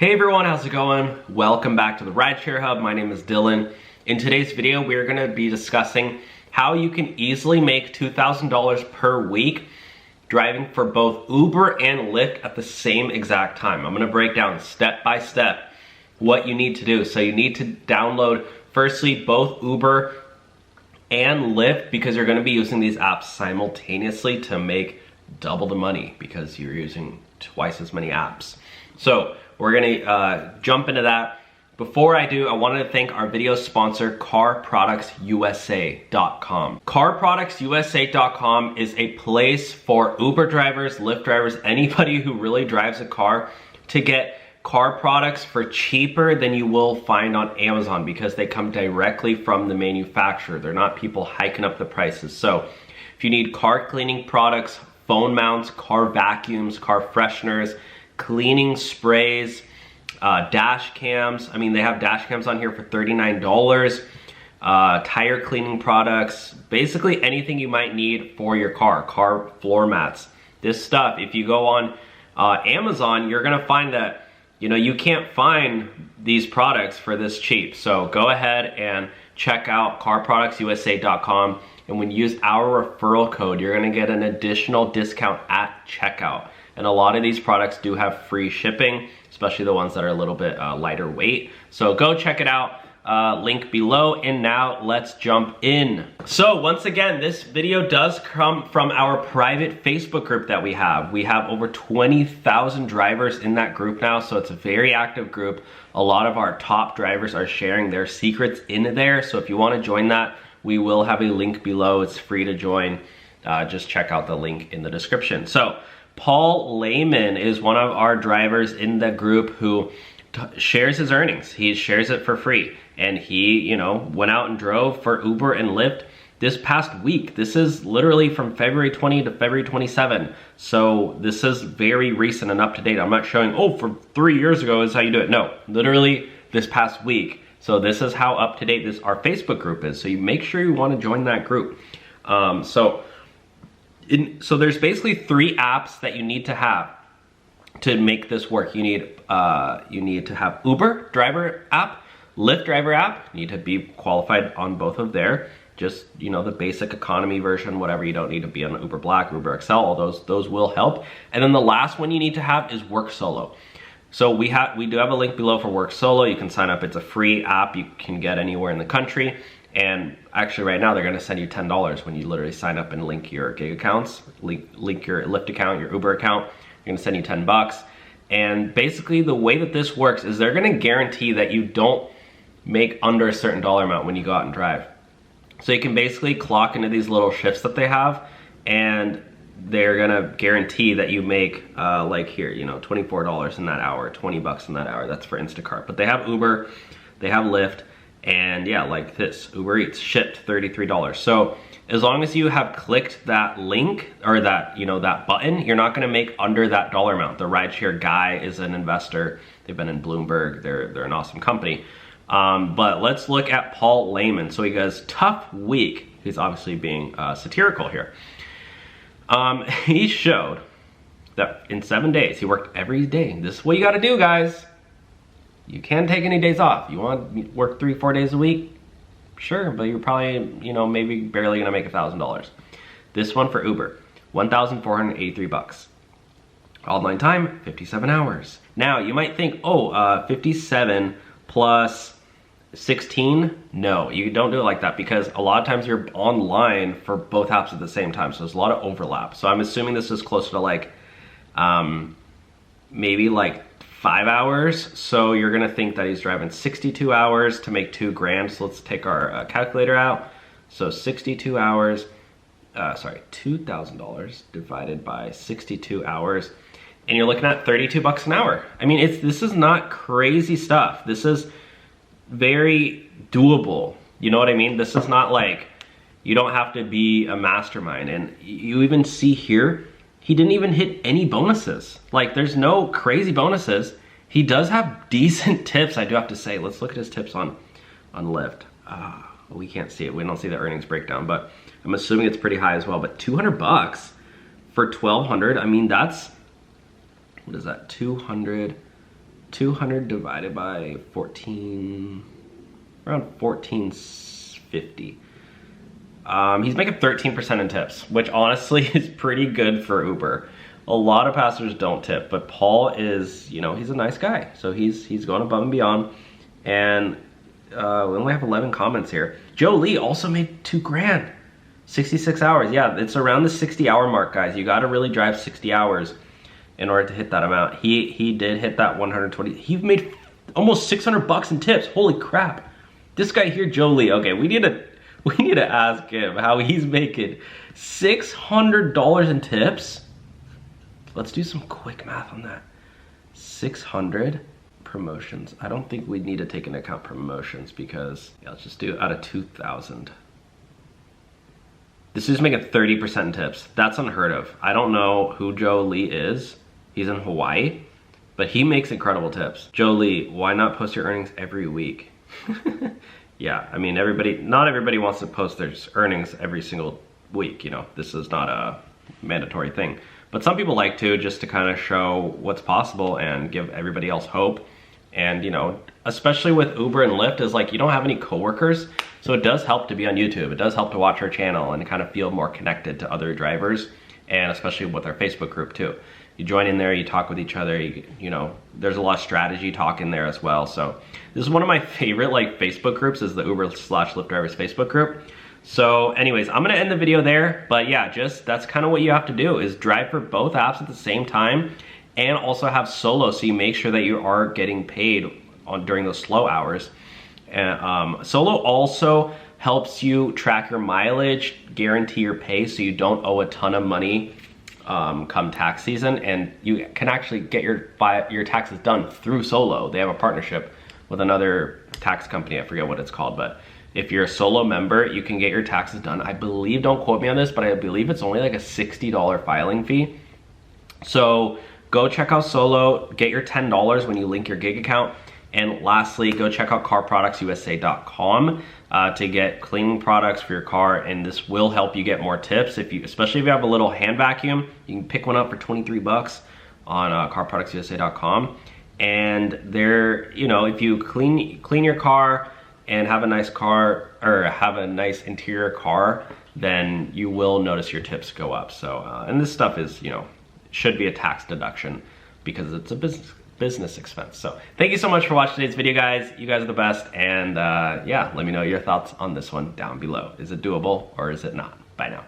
Hey everyone, how's it going? Welcome back to the Rideshare Hub. My name is Dylan. In today's video, we're gonna be discussing how you can easily make $2,000 per week driving for both Uber and Lyft at the same exact time. I'm gonna break down step by step what you need to do. So you need to download, firstly, both Uber and Lyft because you're gonna be using these apps simultaneously to make double the money because you're using twice as many apps. So we're gonna jump into that. Before I do, I wanted to thank our video sponsor, CarProductsUSA.com. CarProductsUSA.com is a place for Uber drivers, Lyft drivers, anybody who really drives a car to get car products for cheaper than you will find on Amazon because they come directly from the manufacturer. They're not people hiking up the prices. So if you need car cleaning products, phone mounts, car vacuums, car fresheners, cleaning sprays, dash cams. I mean, they have dash cams on here for $39. Tire cleaning products, basically anything you might need for your car floor mats. This stuff, if you go on Amazon, you're gonna find that, you know, you can't find these products for this cheap. So go ahead and check out CarProductsUSA.com. And when you use our referral code, you're gonna get an additional discount at checkout. And a lot of these products do have free shipping, especially the ones that are a little bit lighter weight. So go check it out, link below. And now let's jump in. So once again, this video does come from our private Facebook group that we have. We have over 20,000 drivers in that group now, so it's a very active group. A lot of our top drivers are sharing their secrets in there. So if you wanna join that, we will have a link below. It's free to join. Just check out the link in the description. So Paul Lehman is one of our drivers in the group who shares his earnings. He shares it for free. And he, you know, went out and drove for Uber and Lyft this past week. This is literally from February 20 to February 27. So this is very recent and up to date. I'm not showing, oh, for 3 years ago is how you do it. No, literally this past week. So this is how up to date our Facebook group is. So you make sure you want to join that group. So there's basically 3 apps that you need to have to make this work. You need to have Uber driver app, Lyft driver app. You need to be qualified on both of there. Just, you know, the basic economy version, whatever. You don't need to be on Uber Black, Uber XL. All those will help. And then the last one you need to have is Work Solo. So we do have a link below for Work Solo. You can sign up. It's a free app you can get anywhere in the country. And actually right now they're gonna send you $10 when you literally sign up and link your gig accounts, link your Lyft account, your Uber account. They're gonna send you $10. And basically the way that this works is they're gonna guarantee that you don't make under a certain dollar amount when you go out and drive. So you can basically clock into these little shifts that they have, and they're gonna guarantee that you make like here, you know, $24 in that hour, $20 in that hour. That's for Instacart. But they have Uber, they have Lyft. And yeah, like this, Uber Eats shipped $33. So as long as you have clicked that link or that, you know, that button, you're not gonna make under that dollar amount. The Rideshare Guy is an investor. They've been in Bloomberg. They're an awesome company. But let's look at Paul Lehman. So he goes, tough week. He's obviously being satirical here. He showed that in 7 days, he worked every day. This is what you gotta do, guys. You can't take any days off. You want to work 3-4 days a week? Sure, but you're probably, you know, maybe barely gonna make $1,000. This one for Uber, $1,483. Online time, 57 hours. Now, you might think, oh, 57 plus 16? No, you don't do it like that because a lot of times you're online for both apps at the same time, so there's a lot of overlap. So I'm assuming this is closer to like, maybe like 5 hours. So you're gonna think that he's driving 62 hours to make $2,000. So let's take our calculator out. So 62 hours, $2,000 divided by 62 hours. And you're looking at $32 an hour. I mean, this is not crazy stuff. This is very doable. You know what I mean? This is not like, you don't have to be a mastermind. And you even see here, he didn't even hit any bonuses. Like, there's no crazy bonuses. He does have decent tips, I do have to say. Let's look at his tips on Lyft. We can't see it. We don't see the earnings breakdown, but I'm assuming it's pretty high as well. But $200 for 1,200. I mean, that's, what is that? 200 200 divided by 14, around 1450. He's making 13% in tips, which honestly is pretty good for Uber. A lot of passengers don't tip, but Paul is, you know, he's a nice guy. So he's going above and beyond. And we only have 11 comments here. Joe Lee also made $2,000, 66 hours. Yeah, it's around the 60-hour mark, guys. You got to really drive 60 hours in order to hit that amount. He did hit that 120. He made almost 600 bucks in tips. Holy crap. This guy here, Joe Lee. Okay, we need to ask him how he's making $600 in tips. Let's do some quick math on that. 600 promotions. I don't think we need to take into account promotions because, yeah, let's just do it out of 2,000. This is making 30% in tips. That's unheard of. I don't know who Joe Lee is. He's in Hawaii, but he makes incredible tips. Joe Lee, why not post your earnings every week? Yeah, I mean, not everybody wants to post their earnings every single week, you know. This is not a mandatory thing. But some people like to, just to kind of show what's possible and give everybody else hope. And, you know, especially with Uber and Lyft, is like you don't have any coworkers, so it does help to be on YouTube. It does help to watch our channel and kind of feel more connected to other drivers, and especially with our Facebook group too. You join in there, you talk with each other, you know, there's a lot of strategy talk in there as well. So this is one of my favorite like Facebook groups, is the Uber/Lyft drivers Facebook group. So anyways, I'm gonna end the video there, but yeah, that's kind of what you have to do, is drive for both apps at the same time and also have solo, so you make sure that you are getting paid during those slow hours. And solo also helps you track your mileage, guarantee your pay, so you don't owe a ton of money come tax season, and you can actually get your taxes done through solo. They have a partnership with another tax company, I forget what it's called, but if you're a solo member, you can get your taxes done. I believe, don't quote me on this, but I believe it's only like a $60 filing fee. So go check out Solo, get your $10 when you link your gig account. And lastly, go check out carproductsusa.com to get cleaning products for your car, and this will help you get more tips. Especially if you have a little hand vacuum, you can pick one up for 23 bucks on carproductsusa.com. And there, you know, if you clean your car and have a nice car, or have a nice interior car, then you will notice your tips go up. So, and this stuff is, you know, should be a tax deduction because it's a business expense. So thank you so much for watching today's video, guys. You guys are the best. And yeah, let me know your thoughts on this one down below. Is it doable or is it not? Bye now.